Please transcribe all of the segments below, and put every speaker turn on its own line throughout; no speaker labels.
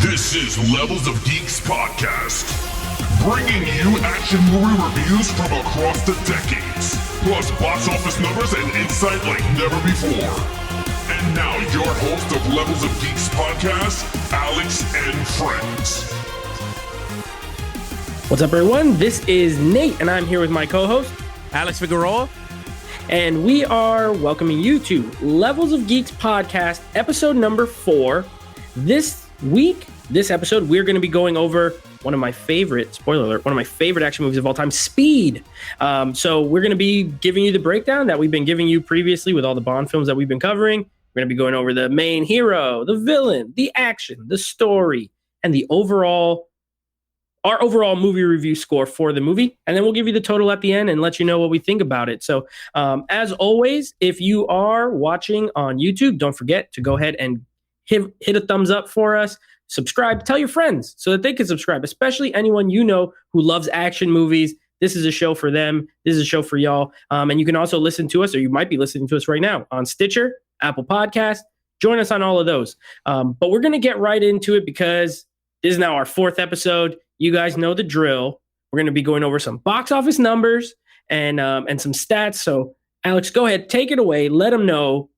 This is Levels of Geeks podcast, bringing you action movie reviews from across the decades, plus box office numbers and insight like never before. And now your host of Levels of Geeks podcast, Alex and Friends.
What's up, everyone? This is Nate, and I'm here with my co-host,
Alex Figueroa.
And we are welcoming you to Levels of Geeks podcast, episode number 4. This episode, we're going to be going over one of my favorite, spoiler alert, one of my favorite action movies of all time, Speed. So we're going to be giving you the breakdown that we've been giving you previously with all the Bond films that we've been covering. We're going to be going over the main hero, the villain, the action, the story, and our overall movie review score for the movie. And then we'll give you the total at the end and let you know what we think about it. So as always, if you are watching on YouTube, don't forget to go ahead and hit a thumbs up for us. Subscribe, tell your friends so that they can subscribe, especially anyone you know who loves action movies. This is a show for them. This is a show for y'all. And you can also listen to us, or you might be listening to us right now on Stitcher, Apple Podcast. Join us on all of those. But we're going to get right into it because this is now our 4th episode. You guys know the drill. We're going to be going over some box office numbers and some stats. So, Alex, go ahead, take it away. Let them know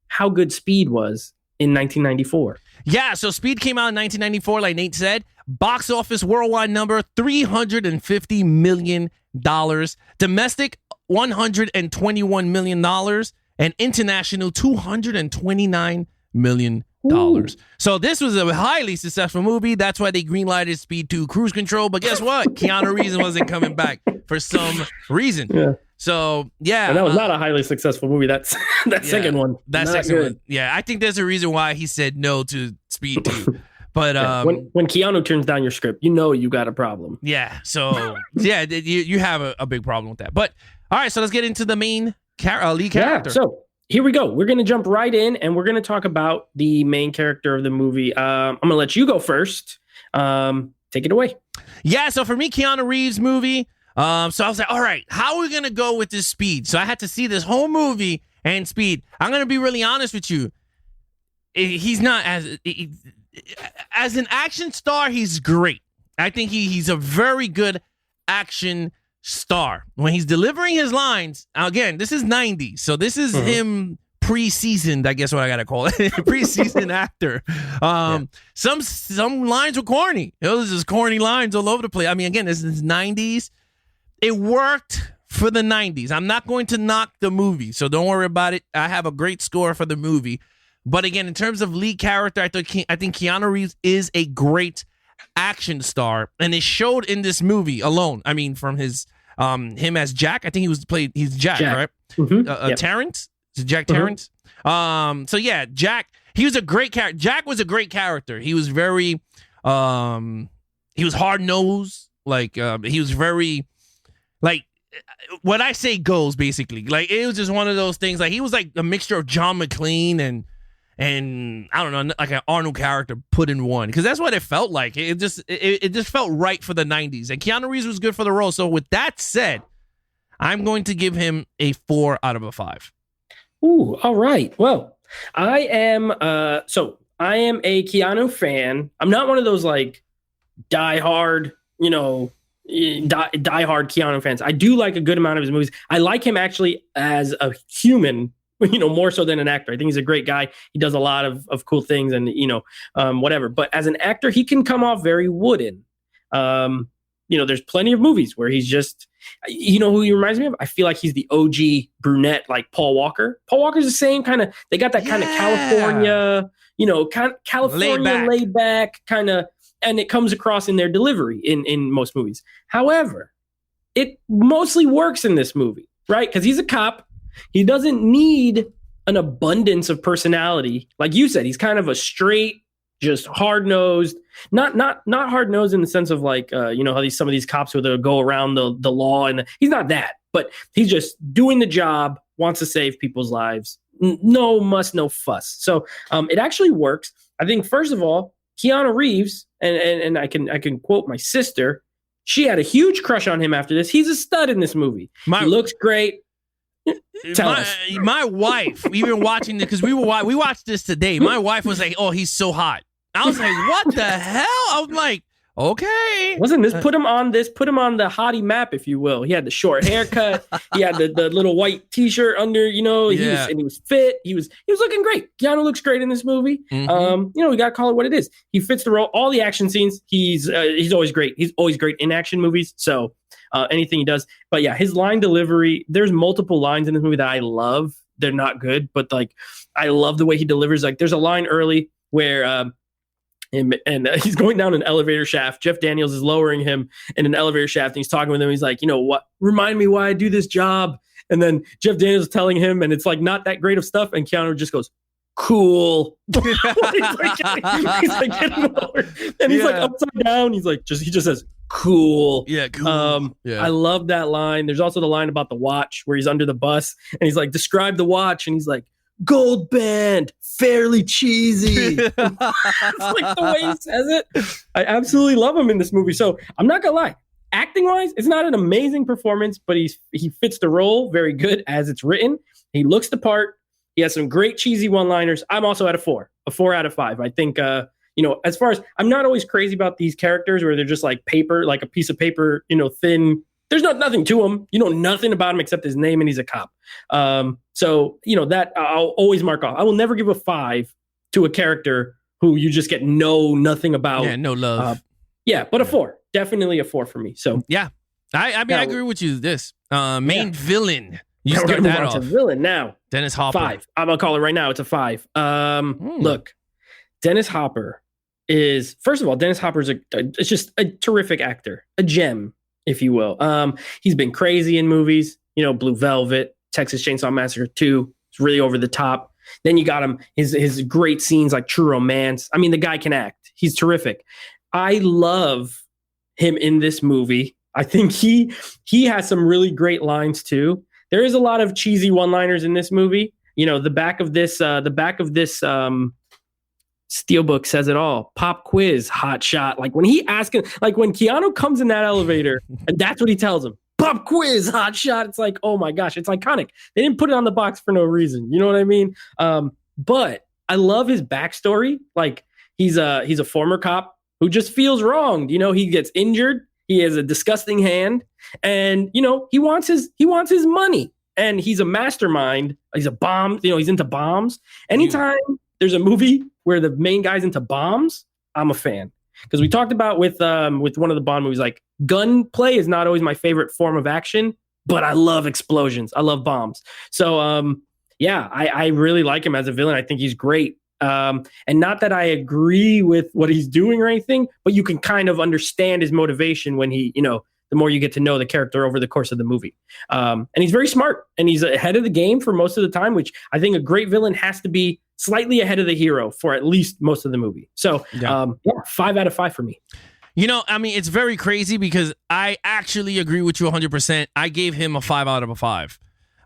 how good Speed was in 1994.
Yeah, so Speed came out in 1994, like Nate said. Box office worldwide number, $350 million. Domestic, $121 million. And international, $229 million.
Ooh.
So this was a highly successful movie. That's why they greenlighted Speed 2 Cruise Control. But guess what? Keanu Reeves wasn't coming back for some reason.
Yeah.
So, yeah.
And that was not a highly successful movie. That second one.
That
not
second
good.
one. Yeah, I think there's a reason why he said no to Speed 2. But
when Keanu turns down your script, you know you got a problem.
yeah, so yeah, you have a big problem with that. But all right, so let's get into the main lead character.
Yeah, so here we go. We're going to jump right in, and we're going to talk about the main character of the movie. I'm going to let you go first. Take it away.
Yeah, so for me, Keanu Reeves movie. So I was like, all right, how are we going to go with this Speed? So I had to see this whole movie and Speed. I'm going to be really honest with you. He's not as an action star, he's great. I think he's a very good action star. When he's delivering his lines, again, this is 90s, so this is him pre-seasoned, I guess what I gotta call it. Pre-seasoned actor. Some lines were corny. It was just corny lines all over the place. I mean, again, this is 90s. It worked for the 90s. I'm not going to knock the movie, so don't worry about it. I have a great score for the movie. But again, in terms of lead character, I think Keanu Reeves is a great action star, and it showed in this movie alone. I mean, from his him as Jack. I think he's Jack. Right?
Mm-hmm.
Terrence. Is it Jack Terrence? So yeah, Jack. He was a great character. Jack was a great character. He was very he was hard nosed. Like he was very like what I say goes basically. Like it was just one of those things. Like he was like a mixture of John McClane and I don't know, like an Arnold character put in one, because that's what it felt like. It just felt right for the 90s, and Keanu Reeves was good for the role. So with that said, I'm going to give him a 4 out of 5.
Ooh, all right. Well, I am a Keanu fan. I'm not one of those like die-hard Keanu fans. I do like a good amount of his movies. I like him actually as a human, more so than an actor. I think he's a great guy. He does a lot of cool things and, whatever. But as an actor, he can come off very wooden. There's plenty of movies where he's just, who he reminds me of? I feel like he's the OG brunette, like Paul Walker. Paul Walker's the same kind of, they got that kind of California, California laid back kind of, and it comes across in their delivery in most movies. However, it mostly works in this movie, right? Because he's a cop. He doesn't need an abundance of personality. Like you said, he's kind of a straight, just hard-nosed, not hard-nosed in the sense of like, how some of these cops would go around the law, and he's not that, but he's just doing the job, wants to save people's lives. No muss, no fuss. So it actually works. I think, first of all, Keanu Reeves, and I can quote my sister, she had a huge crush on him after this. He's a stud in this movie. He looks great.
My wife, even watching this, because we watched this today. My wife was like, "Oh, he's so hot." I was like, what the hell? I was like, okay.
Wasn't this put him on the hottie map, if you will? He had the short haircut. He had the little white t-shirt under, he was fit. He was looking great. Keanu looks great in this movie. We got to call it what it is. He fits the role. All the action scenes, he's always great. He's always great in action movies. So anything he does. But yeah, his line delivery, there's multiple lines in this movie that I love. They're not good, but like I love the way he delivers. Like there's a line early where he's going down an elevator shaft. Jeff Daniels is lowering him in an elevator shaft, and he's talking with him. He's like, what? Remind me why I do this job. And then Jeff Daniels is telling him, and it's like not that great of stuff. And Keanu just goes, "Cool." he's like getting lowered, and he's like upside down. He just says, "Cool."
Yeah, cool.
I love that line. There's also the line about the watch where he's under the bus, and he's like, "Describe the watch," and he's like, "Gold band, fairly cheesy." It's like the way he says it. I absolutely love him in this movie. So I'm not gonna lie, acting wise, it's not an amazing performance, but he fits the role very good as it's written. He looks the part. He has some great cheesy one-liners. I'm also at a 4 out of 5. I think as far as I'm not always crazy about these characters where they're just like paper, like a piece of paper, thin. There's nothing to him. You know nothing about him except his name, and he's a cop. So that I'll always mark off. I will never give a 5 to a character who you just get nothing about.
Yeah, no love.
But a 4, definitely a 4 for me. So
yeah, I agree with you. This main villain. You
now
start that off.
Villain now.
Dennis Hopper.
5. I'm gonna call it right now. It's a 5. Look, Dennis Hopper is, first of all, Dennis Hopper is it's just a terrific actor, a gem, if you will. He's been crazy in movies, Blue Velvet, Texas Chainsaw Massacre 2. It's really over the top. Then you got him, his great scenes like True Romance. I mean, the guy can act. He's terrific. I love him in this movie. I think he has some really great lines too. There is a lot of cheesy one-liners in this movie. The back of this Steelbook says it all. Pop quiz, hot shot. Like when when Keanu comes in that elevator, and that's what he tells him. Pop quiz, hot shot. It's like, oh my gosh, it's iconic. They didn't put it on the box for no reason. You know what I mean? But I love his backstory. Like he's a former cop who just feels wronged. He gets injured. He has a disgusting hand, and he wants his money. And he's a mastermind. He's a bomb. He's into bombs. Anytime there's a movie where the main guy's into bombs, I'm a fan. Because we talked about with one of the Bond movies, like gunplay is not always my favorite form of action, but I love explosions. I love bombs. So I really like him as a villain. I think he's great. And not that I agree with what he's doing or anything, but you can kind of understand his motivation when he, the more you get to know the character over the course of the movie. And he's very smart, and he's ahead of the game for most of the time, which I think a great villain has to be slightly ahead of the hero for at least most of the movie. So 5 out of 5 for me.
It's very crazy because I actually agree with you 100%. I gave him a 5 out of a 5.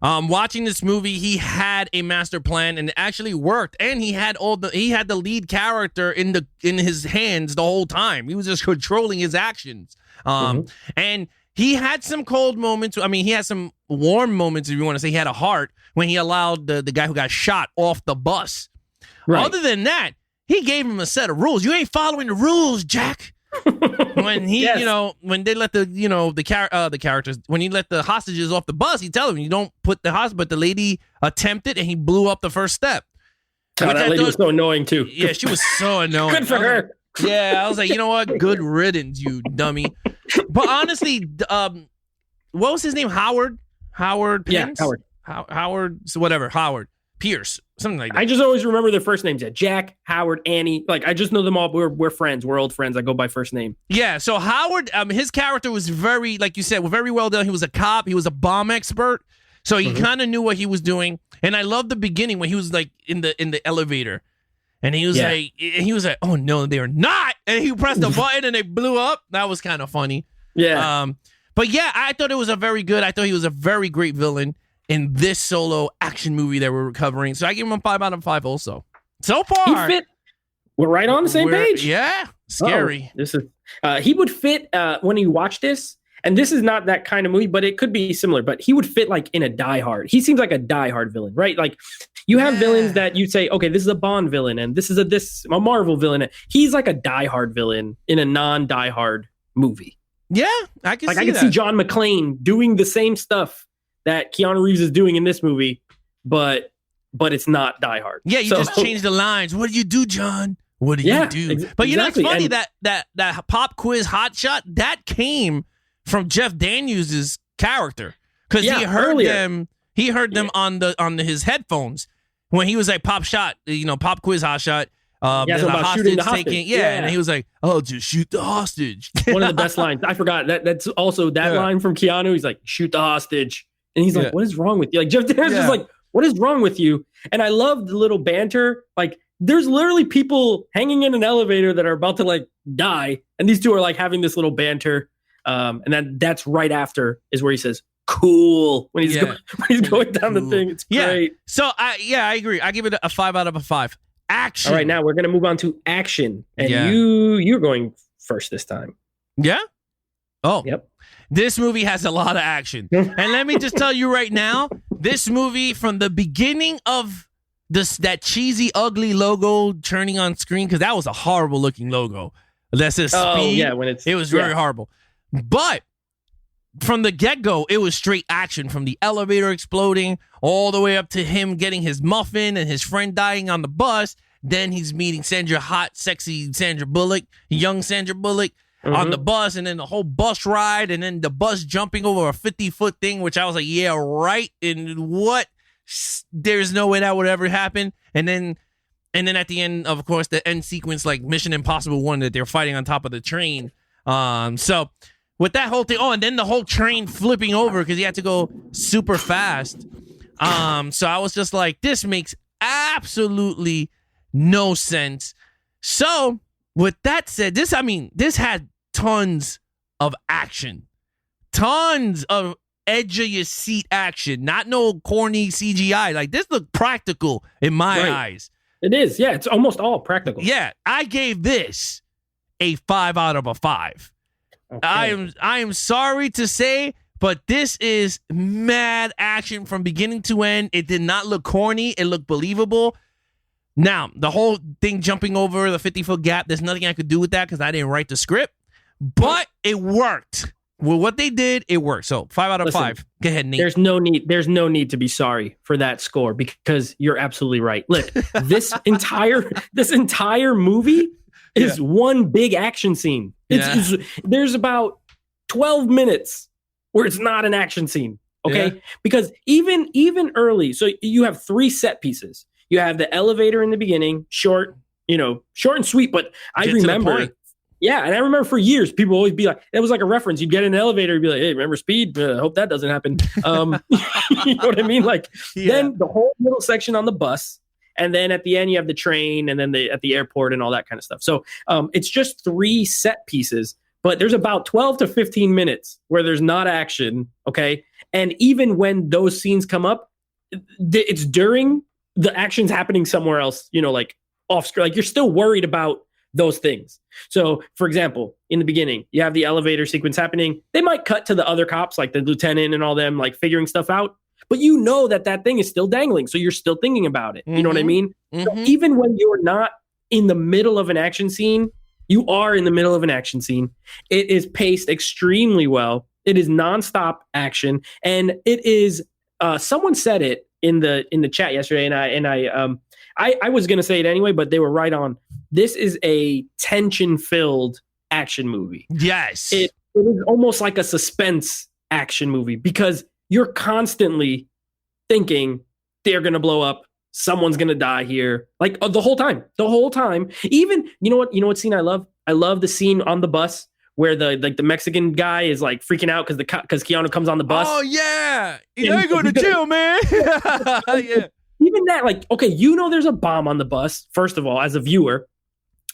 Watching this movie, he had a master plan, and it actually worked. And he had the lead character in his hands the whole time. He was just controlling his actions. And he had some cold moments. I mean, he had some warm moments, if you want to say. He had a heart when he allowed the guy who got shot off the bus. Right. Other than that, he gave him a set of rules. You ain't following the rules, Jack. When he, when they let the characters, when he let the hostages off the bus, he tell them you don't put the hostage, but the lady attempted and he blew up the first step.
That lady was so annoying too.
Yeah, she was so annoying.
Good for her.
I was like, you know what? Good riddance, you dummy. But honestly, what was his name? Howard Pence?
Yeah,
Howard, so whatever. Howard Pierce, something like that.
I just always remember their first names. Jack, Howard, Annie. Like I just know them all. We're friends. We're old friends. I go by first name.
Yeah. So Howard, his character was very, like you said, very well done. He was a cop. He was a bomb expert. So he kind of knew what he was doing. And I love the beginning when he was like in the elevator. And he was like, oh no, they're not. And he pressed the button and they blew up. That was kind of funny.
Yeah.
But yeah, I thought he was a very great villain in this solo action movie that we're covering. So I give him a 5 out of 5 also. So far.
We're right on the same page.
Yeah. Scary.
This is he would fit when you watch this. And this is not that kind of movie, but it could be similar. But he would fit like in a Die Hard. He seems like a Die Hard villain, right? Like You have
Yeah.
villains that you say, okay, this is a Bond villain and this is a Marvel villain. He's like a Die Hard villain in a non-Die Hard movie.
Yeah, I can
Like
see
I can
that.
see John McClane doing the same stuff that Keanu Reeves is doing in this movie, but it's not Die Hard.
Yeah, you
So-
just change the lines. What do you do, John? What do
Yeah,
you do?
ex-
But you know, it's
exactly.
funny
And-
that pop quiz hot shot that came from Jeff Daniels' character because
Yeah,
he heard
earlier.
them. He heard them on his headphones when he was like pop shot, pop quiz hot shot.
Yeah,
There's
so
a
about shooting the
hostage taking,
hostage.
yeah,
Yeah.
and he was like, "Oh, just shoot the hostage."
One of the best lines. I forgot that's also that
Yeah.
line from Keanu. He's like, shoot the hostage. And he's like,
Yeah.
what is wrong with you? Like Jeff Daniels
Yeah.
is like, what is wrong with you? And I love the little banter. Like there's literally people hanging in an elevator that are about to like die. And these two are like having this little banter. And then that's right after is where he says, cool. When he's,
Yeah.
when he's going down
Cool.
the thing. It's
Yeah.
great.
So I agree. I give it a 5 out of a 5. Action.
All right, now we're going to move on to action. And
Yeah.
you're going first this time.
Yeah. Oh,
Yep.
This movie has a lot of action. And let me just tell you right now, this movie from the beginning of that cheesy, ugly logo turning on screen, because that was a horrible looking logo. That says
Oh,
speed.
yeah. When it's,
It was very
yeah.
horrible. But from the get-go, it was straight action from the elevator exploding all the way up to him getting his muffin and his friend dying on the bus. Then he's meeting hot, sexy Sandra Bullock, young Sandra Bullock on the bus, and then the whole bus ride, and then the bus jumping over a 50-foot thing, which I was like, yeah, right. And what? There's no way that would ever happen. And then at the end, of course, the end sequence, like Mission Impossible 1, that they're fighting on top of the train. So with that whole thing, and then the whole train flipping over because he had to go super fast. So I was just like, this makes absolutely no sense. So with that said, this had tons of action, tons of edge of your seat action, not no corny CGI. Like this looked practical in my
Right.
eyes.
It is. Yeah. It's almost all practical.
Yeah, I gave this a 5 out of a 5.
Okay.
I am sorry to say, but this is mad action from beginning to end. It did not look corny. It looked believable. Now, the whole thing jumping over the 50-foot gap, there's nothing I could do with that because I didn't write the script, but it worked. Well, what they did, it worked. So 5 out of
Listen,
5. Go ahead, Nate.
There's no need to be sorry for that score because you're absolutely right. Look, this entire movie is one big action scene. There's about 12 minutes where it's not an action scene. Okay.
Yeah.
Because even early, so you have 3 set pieces. You have the elevator in the beginning, short and sweet, but I
Get to the
remember.
point.
Yeah, and I remember for years, people always be like, it was like a reference. You'd get in an elevator, you'd be like, hey, remember Speed? I hope that doesn't happen. You know what I mean? Like, then the whole middle section on the bus, and then at the end, you have the train, and then at the airport and all that kind of stuff. So it's just 3 set pieces, but there's about 12 to 15 minutes where there's not action, okay? And even when those scenes come up, it's during the action's happening somewhere else, like off screen. Like, you're still worried about those things. So, for example, in the beginning, you have the elevator sequence happening. They might cut to the other cops, like the lieutenant and all them, like figuring stuff out. But you know that thing is still dangling. So you're still thinking about it. You know what I mean? So even when you're not in the middle of an action scene, you are in the middle of an action scene. It is paced extremely well. It is nonstop action. And it is, someone said it in the chat yesterday, and I was going to say it anyway, but they were right on. This is a tension-filled action movie.
Yes.
It is almost like a suspense action movie because you're constantly thinking they're going to blow up. Someone's going to die here. Like the whole time. Even, you know what scene I love? I love the scene on the bus where the Mexican guy is like freaking out because Keanu comes on the bus.
Oh, yeah. I
And
ain't going to
he's gonna-
jail, man. Yeah.
Even that, like, okay, there's a bomb on the bus, first of all, as a viewer.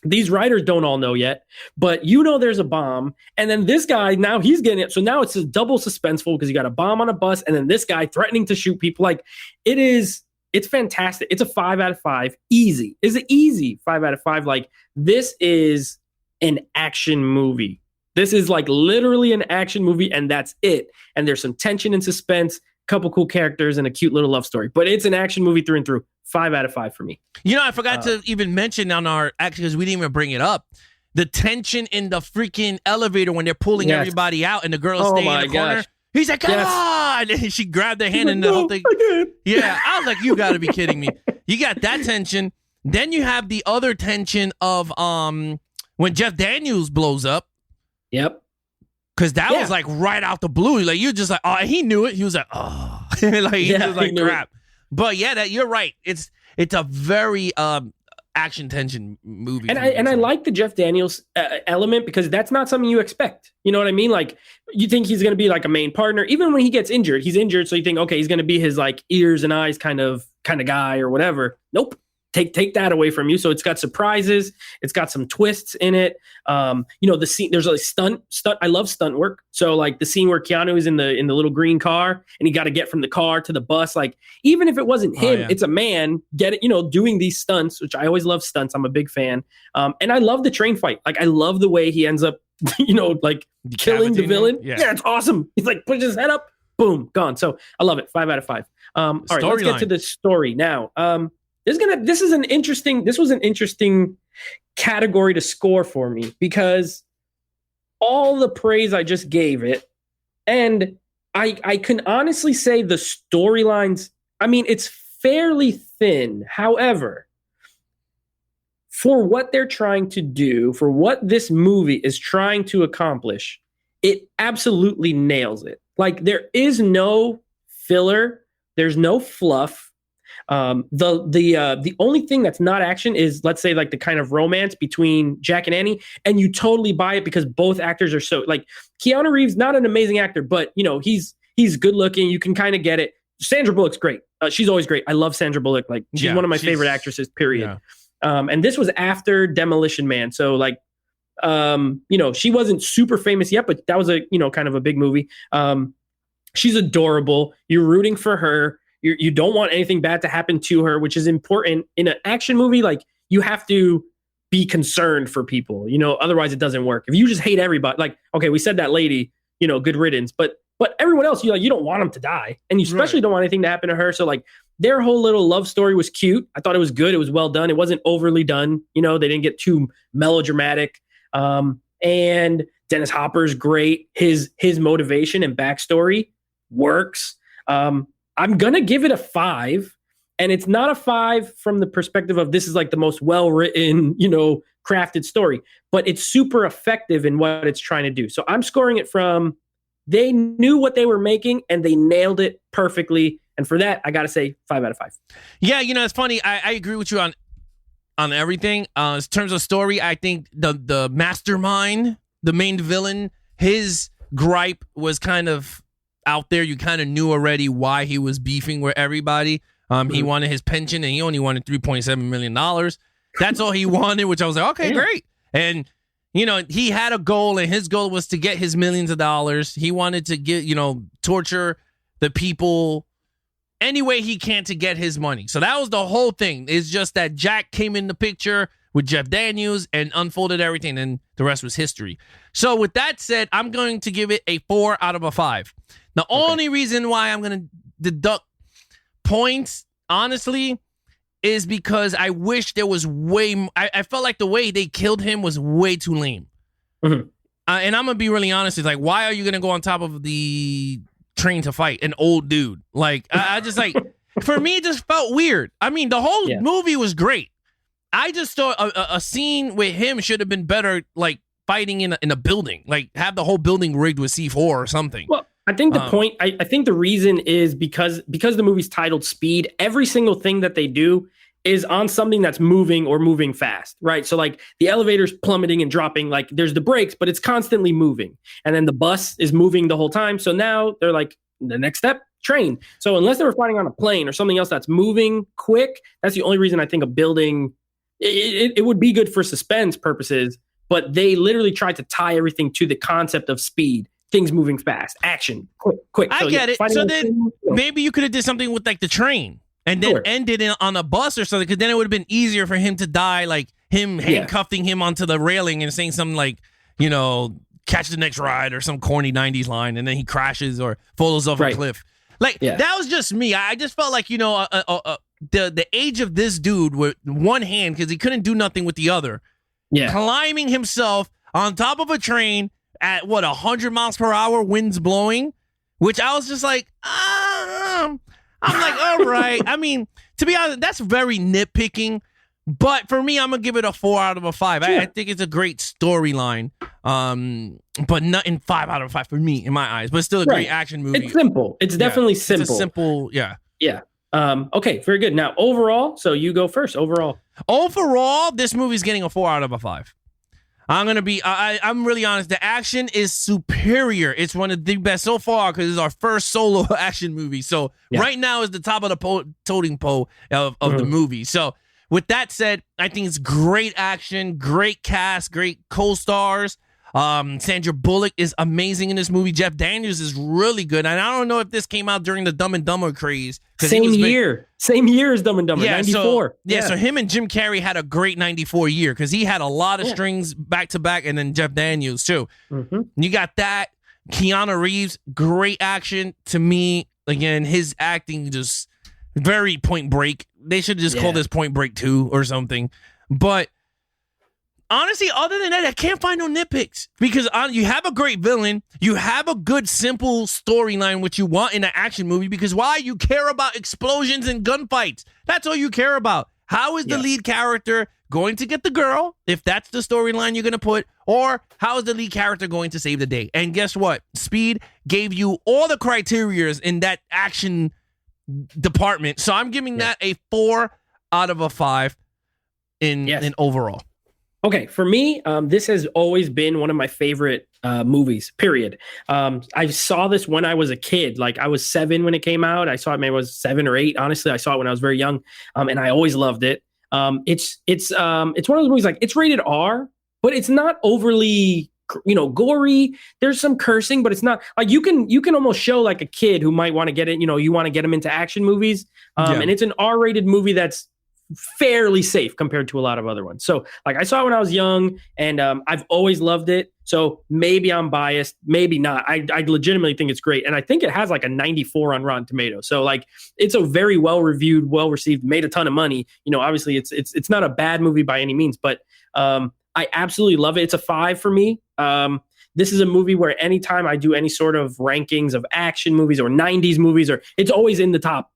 These writers don't all know yet, but there's a bomb. And then this guy, now he's getting it. So now it's a double suspenseful because you got a bomb on a bus and then this guy threatening to shoot people. Like, it's fantastic. It's a 5 out of 5. Easy. It's an easy 5 out of 5. Like, this is an action movie. This is like literally an action movie, and that's it. And there's some tension and suspense, couple cool characters, and a cute little love story. But it's an action movie through and through. 5 out of 5 for me.
You know, I forgot to even mention on our, actually, because we didn't even bring it up, the tension in the freaking elevator when they're pulling everybody out and the girl is staying in the corner. He's like, come on! And she grabbed their hand and the whole thing. Yeah, I was like, you got to be kidding me. You got that tension. Then you have the other tension of when Jeff Daniels blows up.
Yep.
Because that was like right out the blue. Like, you're just like, oh, he knew it. He was like, oh. Like, he was like, crap. But yeah, you're right. It's a very action tension movie.
And I like the Jeff Daniels element because that's not something you expect. You know what I mean? Like, you think he's going to be like a main partner. Even when he gets injured, he's injured. So you think, okay, he's going to be his like ears and eyes kind of guy or whatever. Nope. Take that away from you. So it's got surprises. It's got some twists in it. The scene, there's a stunt. I love stunt work. So like the scene where Keanu is in the little green car and he got to get from the car to the bus. Like, even if it wasn't him, it's a man doing these stunts, which I always love stunts. I'm a big fan. And I love the train fight. Like, I love the way he ends up, like killing the villain. Yeah, it's awesome. He's like, puts his head up, boom, gone. So I love it. 5 out of 5. All right, let's get to the story now. This was an interesting category to score for me because all the praise I just gave it, and I can honestly say the storylines, I mean, it's fairly thin. However, for what they're trying to do, for what this movie is trying to accomplish, it absolutely nails it. Like, there is no filler, there's no fluff. The only thing that's not action is, let's say, like the kind of romance between Jack and Annie, and you totally buy it because both actors are so, like, Keanu Reeves, not an amazing actor, but he's good looking. You can kind of get it. Sandra Bullock's great. She's always great. I love Sandra Bullock. Like, she's one of my favorite actresses, period. Yeah. And this was after Demolition Man. So like, she wasn't super famous yet, but that was a, kind of a big movie. She's adorable. You're rooting for her. You don't want anything bad to happen to her, which is important in an action movie. Like, you have to be concerned for people, otherwise it doesn't work. If you just hate everybody, like, okay, we said that lady, good riddance, but everyone else, you don't want them to die. And you especially don't want anything to happen to her. So like, their whole little love story was cute. I thought it was good. It was well done. It wasn't overly done. They didn't get too melodramatic. And Dennis Hopper's great. His motivation and backstory works. I'm going to give it a 5, and it's not a 5 from the perspective of this is like the most well-written, crafted story, but it's super effective in what it's trying to do. So I'm scoring it from, they knew what they were making and they nailed it perfectly. And for that, I got to say 5 out of 5.
Yeah. It's funny. I agree with you on everything. In terms of story, I think the mastermind, the main villain, his gripe was kind of out there. You kind of knew already why he was beefing with everybody. He wanted his pension, and he only wanted $3.7 million. That's all he wanted, which I was like, okay, great. And, he had a goal, and his goal was to get his millions of dollars. He wanted to get, torture the people any way he can to get his money. So that was the whole thing. It's just that Jack came in the picture with Jeff Daniels and unfolded everything, and the rest was history. So with that said, I'm going to give it a 4 out of a 5. The only reason why I'm going to deduct points, honestly, is because I wish there was I felt like the way they killed him was way too lame. Mm-hmm. And I'm going to be really honest. It's like, why are you going to go on top of the train to fight an old dude? Like, I just like, for me, it just felt weird. I mean, the whole movie was great. I just thought a scene with him should have been better, like fighting in a building, like have the whole building rigged with C4 or something.
Well, I think the point, I think the reason is because the movie's titled Speed, every single thing that they do is on something that's moving or moving fast, right? So like the elevator's plummeting and dropping, like there's the brakes, but it's constantly moving. And then the bus is moving the whole time. So now they're like, the next step, train. So unless they were fighting on a plane or something else that's moving quick, that's the only reason I think a building, it would be good for suspense purposes, but they literally tried to tie everything to the concept of speed. Things moving fast, action, quick.
I get it. So then maybe you could have did something with like the train and then ended it on a bus or something, because then it would have been easier for him to die, like him handcuffing him onto the railing and saying something like, catch the next ride or some corny 90s line, and then he crashes or falls off a cliff. Like, that was just me. I just felt like, the age of this dude with one hand, because he couldn't do nothing with the other, climbing himself on top of a train at 100 miles per hour, winds blowing, which I was just like, I'm like, all right. I mean, to be honest, that's very nitpicking. But for me, I'm gonna give it a 4 out of a 5. I think it's a great storyline, but not in 5 out of 5 for me in my eyes. But still a great action movie.
It's simple. It's definitely simple.
It's a simple, yeah.
Okay, very good. Now overall, so you go first. Overall,
this movie's getting a 4 out of a 5. I'm really honest. The action is superior. It's one of the best so far because it's our first solo action movie. So right now is the top of the totem pole of the movie. So. With that said, I think it's great action, great cast, great co-stars. Sandra Bullock is amazing in this movie. Jeff Daniels is really good. And I don't know if this came out during the Dumb and Dumber craze.
Same year as Dumb and Dumber, 94.
So him and Jim Carrey had a great 94 year because he had a lot of strings back to back, and then Jeff Daniels too. You got that. Keanu Reeves, great action to me. Again, his acting just... very Point Break. They should just call this Point Break 2 or something. But honestly, other than that, I can't find no nitpicks because you have a great villain. You have a good, simple storyline, which you want in an action movie because why? You care about explosions and gunfights. That's all you care about. How is the lead character going to get the girl, if that's the storyline you're going to put, or how is the lead character going to save the day? And guess what? Speed gave you all the criterias in that action department, so I'm giving that a 4 out of a 5 in overall.
Okay, for me, this has always been one of my favorite movies, period. I saw this when I was a kid. Like, I was 7 when it came out. I saw it maybe I was 7 or 8. Honestly, I saw it when I was very young, and I always loved it. It's one of those movies, like, it's rated R, but it's not overly gory. There's some cursing, but it's not like you can almost show like a kid who might want to get it. You want to get him into action movies. And it's an R-rated movie that's fairly safe compared to a lot of other ones. So like I saw it when I was young, and I've always loved it. So maybe I'm biased, maybe not. I legitimately think it's great, and I think it has like a 94 on Rotten Tomatoes. So like it's a very well reviewed, well received, made a ton of money. Obviously it's not a bad movie by any means, but I absolutely love it. It's a 5 for me. This is a movie where anytime I do any sort of rankings of action movies or 90s movies, it's always in the top,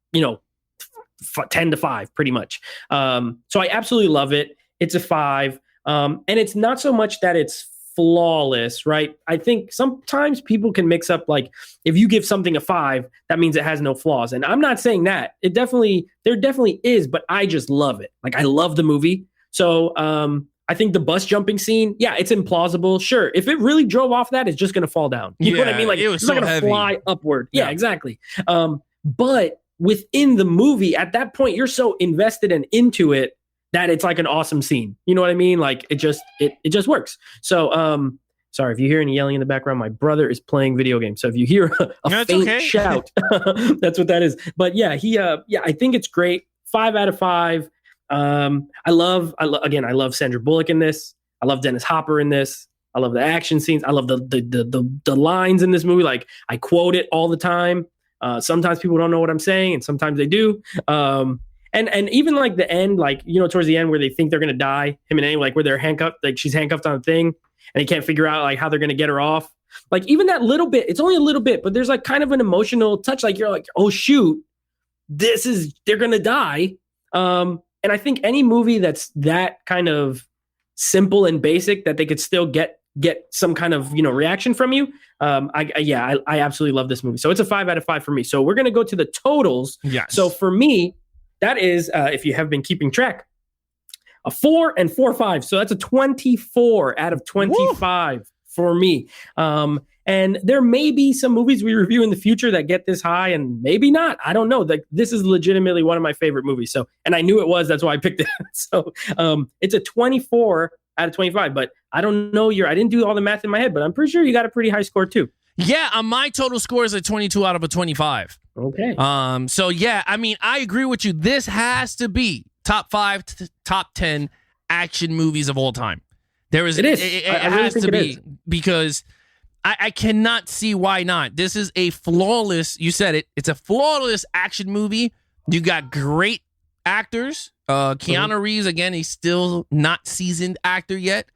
10 to 5 pretty much. So I absolutely love it. It's a 5. And it's not so much that it's flawless, right? I think sometimes people can mix up, like, if you give something a 5, that means it has no flaws. And I'm not saying that. There definitely is, but I just love it. Like, I love the movie. So, I think the bus jumping scene, it's implausible. Sure. If it really drove off that, it's just going to fall down. You know what I mean? Like, it's not going to fly upward. Yeah, exactly. But within the movie, at that point, you're so invested and into it that it's like an awesome scene. You know what I mean? Like, it just works. So, sorry if you hear any yelling in the background. My brother is playing video games. So if you hear a faint shout, that's what that is. But I think it's great. 5 out of 5. I love Sandra Bullock in this. I love Dennis Hopper in this. I love the action scenes. I love the lines in this movie. Like, I quote it all the time. Sometimes people don't know what I'm saying, and sometimes they do. And even like the end, like, towards the end where they think they're gonna die, him and Annie, like where they're handcuffed, like she's handcuffed on a thing, and they can't figure out like how they're gonna get her off. Like, even that little bit, it's only a little bit, but there's like kind of an emotional touch. Like, you're like, oh shoot, they're gonna die. And I think any movie that's that kind of simple and basic, that they could still get some kind of reaction from you. I absolutely love this movie. So it's a 5 out of 5 for me. So we're gonna go to the totals.
Yes.
So for me, that is, if you have been keeping track, a 4 and 4 5. So that's a 24 out of 25 for me. And there may be some movies we review in the future that get this high, and maybe not. I don't know. Like, this is legitimately one of my favorite movies. So, and I knew it was. That's why I picked it. So, it's a 24 out of 25. But I don't know I didn't do all the math in my head, but I'm pretty sure you got a pretty high score too.
Yeah, my total score is a 22 out of a 25.
Okay.
So yeah, I mean, I agree with you. This has to be top 5 to top 10 action movies of all time. It is. It has to be, because I cannot see why not. This is a flawless, you said it, it's a flawless action movie. You got great actors. Keanu Reeves, again, he's still not seasoned actor yet.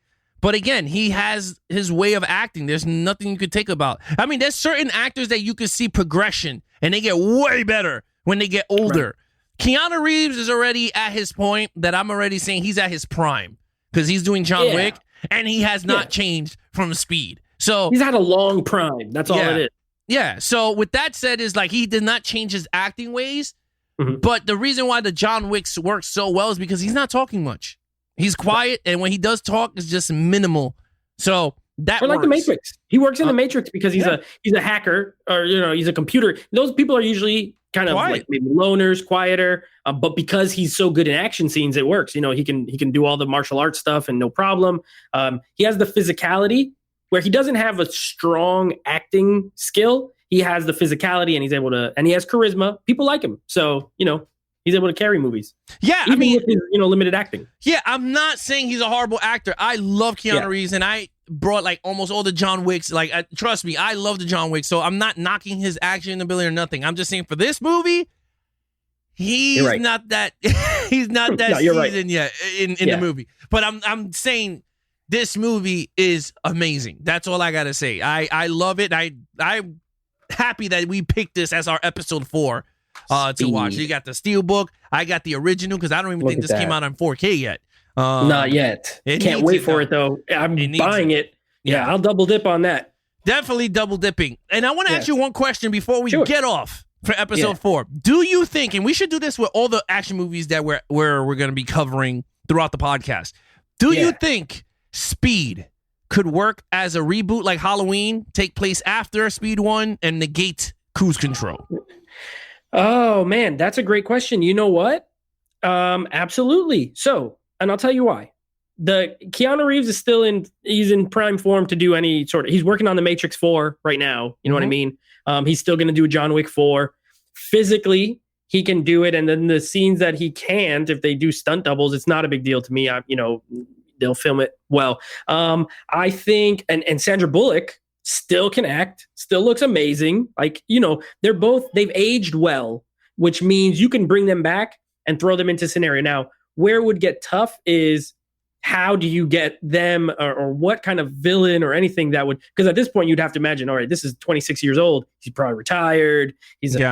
But again, he has his way of acting. There's nothing you could take about. I mean, there's certain actors that you could see progression, and they get way better when they get older. Right. Keanu Reeves is already at his point that I'm already saying he's at his prime because he's doing John Wick, and he has not changed from Speed. So
he's had a long prime. That's all it is.
Yeah. So with that said, is like he did not change his acting ways. But the reason why the John Wicks works so well is because he's not talking much. He's quiet, and when he does talk, it's just minimal. So that
or like
works.
the Matrix. He works in the Matrix because he's a hacker, or he's a computer. Those people are usually kind of like maybe loners, quieter. But because he's so good in action scenes, it works. He can do all the martial arts stuff and no problem. He has the physicality where he doesn't have a strong acting skill. He has the physicality, and he's able to, and he has charisma. People like him, so he's able to carry movies.
Yeah,
even with his, limited acting.
Yeah, I'm not saying he's a horrible actor. I love Keanu Reeves, and I brought like almost all the John Wicks. Like, trust me, I love the John Wicks. So I'm not knocking his action ability or nothing. I'm just saying for this movie, he's not that. He's not that seasoned yet in the movie. But I'm saying this movie is amazing. That's all I gotta say. I love it. I'm happy that we picked this as our episode 4. To watch. You got the Steelbook. I got the original because I don't even think this came out on 4K yet.
Not yet. Can't wait for it though. I'm buying it. Yeah, I'll double dip on that.
Definitely double dipping. And I want to ask you one question before we get off for episode 4. Do you think, and we should do this with all the action movies that we're going to be covering throughout the podcast. Do you think Speed could work as a reboot like Halloween, take place after Speed 1 and negate Cruise Control?
Oh man, that's a great question. You know what? Absolutely. So, and I'll tell you why. The Keanu Reeves is he's in prime form to do any sort of, he's working on the Matrix 4 right now. You know what I mean? He's still going to do John Wick 4. Physically, he can do it. And then the scenes that he can't, if they do stunt doubles, it's not a big deal to me. They'll film it well. I think, and Sandra Bullock still can act, still looks amazing. Like, they've aged well, which means you can bring them back and throw them into scenario. Now, where it would get tough is how do you get them or what kind of villain or anything that would, because at this point you'd have to imagine, all right, this is 26 years old. He's probably retired.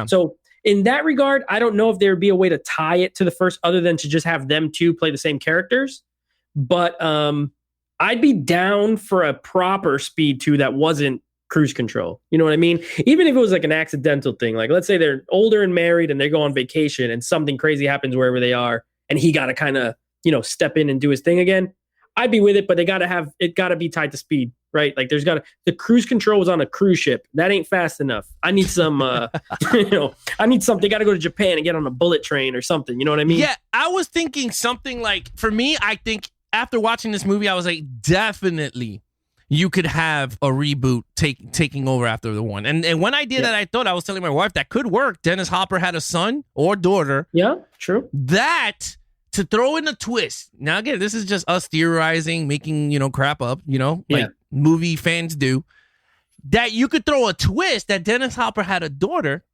So in that regard, I don't know if there would be a way to tie it to the first other than to just have them two play the same characters. But, I'd be down for a proper Speed 2 that wasn't Cruise Control. You know what I mean? Even if it was like an accidental thing, like let's say they're older and married and they go on vacation and something crazy happens wherever they are and he got to kind of, step in and do his thing again. I'd be with it, but it got to be tied to Speed, right? Like the Cruise Control was on a cruise ship. That ain't fast enough. I need some, I need something. They got to go to Japan and get on a bullet train or something. You know what I mean? Yeah.
I was thinking something like, for me, I think, after watching this movie, I was like, definitely you could have a reboot taking over after the one. And when I did that, I was telling my wife that could work. Dennis Hopper had a son or daughter.
Yeah, true.
That, to throw in a twist. Now, again, this is just us theorizing, making, crap up, like movie fans do. That you could throw a twist that Dennis Hopper had a daughter,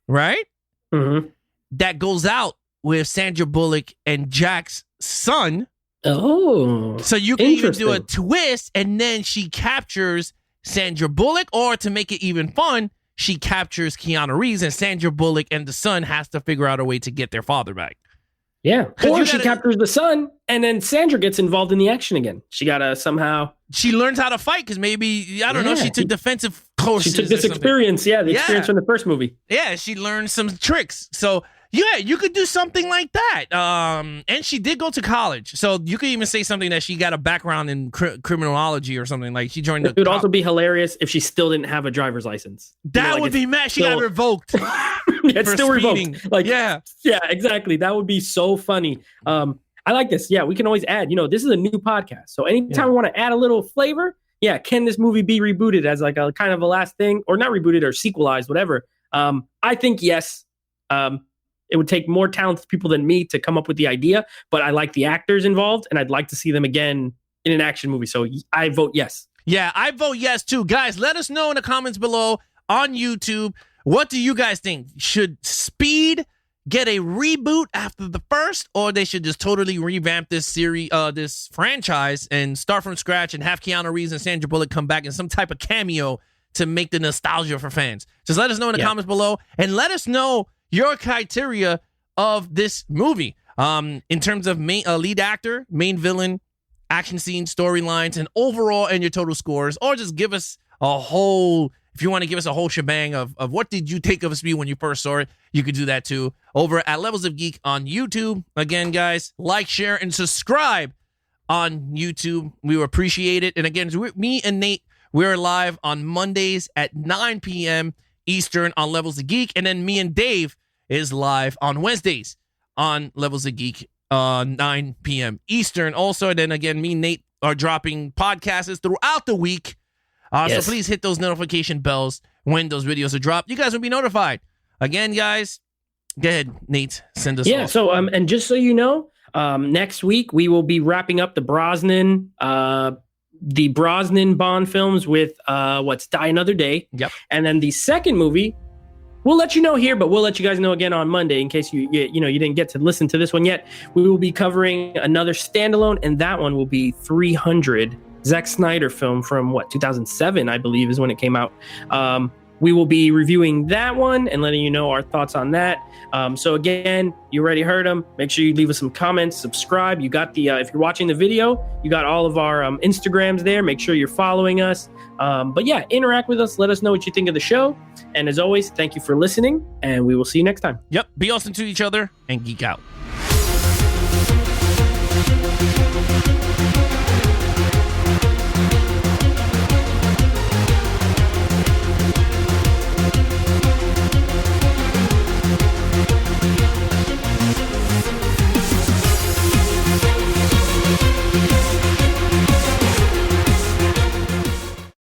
right?
Mm-hmm.
That goes out with Sandra Bullock and Jack's son.
Oh,
so you can even do a twist and then she captures Sandra Bullock, or to make it even fun, she captures Keanu Reeves and Sandra Bullock and the son has to figure out a way to get their father back.
Yeah. Or she captures the son and then Sandra gets involved in the action again. She got to somehow.
She learns how to fight because maybe, I don't know, she took defensive courses.
She took this experience. Yeah. The experience from the first movie.
Yeah. She learned some tricks. So, yeah, you could do something like that. And she did go to college. So you could even say something that she got a background in criminology or something. Like she joined
It would also be hilarious if she still didn't have a driver's license.
That would be mad. She got revoked.
It's still
speeding.
Revoked. Like, yeah, exactly. That would be so funny. I like this. Yeah, we can always add, this is a new podcast. So anytime we want to add a little flavor, can this movie be rebooted as like a kind of a last thing, or not rebooted or sequelized, whatever? I think yes. It would take more talented people than me to come up with the idea, but I like the actors involved and I'd like to see them again in an action movie. So I vote yes.
Yeah, I vote yes too. Guys, let us know in the comments below on YouTube. What do you guys think? Should Speed get a reboot after the first, or they should just totally revamp this series, this franchise, and start from scratch and have Keanu Reeves and Sandra Bullock come back in some type of cameo to make the nostalgia for fans. Just let us know in the comments below, and let us know your criteria of this movie in terms of main lead actor, main villain, action scenes, storylines, and overall and your total scores, or just give us a whole, if you want to give us a whole shebang of what did you think of Speed when you first saw it, you could do that too over at Levels of Geek on YouTube. Again, guys, like, share, and subscribe on YouTube. We will appreciate it. And again, me and Nate, we're live on Mondays at 9 p.m. Eastern on Levels of Geek. And then me and Dave is live on Wednesdays on Levels of Geek, 9 p.m. Eastern. Also, and then again, me and Nate are dropping podcasts throughout the week. So please hit those notification bells when those videos are dropped. You guys will be notified. Again, guys, go ahead, Nate, send us off.
So and just so you know, next week we will be wrapping up the Brosnan Bond films with Die Another Day.
Yep.
And then the second movie, we'll let you know here, but we'll let you guys know again on Monday in case you didn't get to listen to this one yet. We will be covering another standalone, and that one will be 300, Zack Snyder film from 2007, I believe, is when it came out. We will be reviewing that one and letting you know our thoughts on that. So again, you already heard them. Make sure you leave us some comments, subscribe. You got the if you're watching the video, you got all of our Instagrams there. Make sure you're following us. But yeah, interact with us. Let us know what you think of the show. And as always, thank you for listening, and we will see you next time.
Yep. Be awesome to each other and geek out.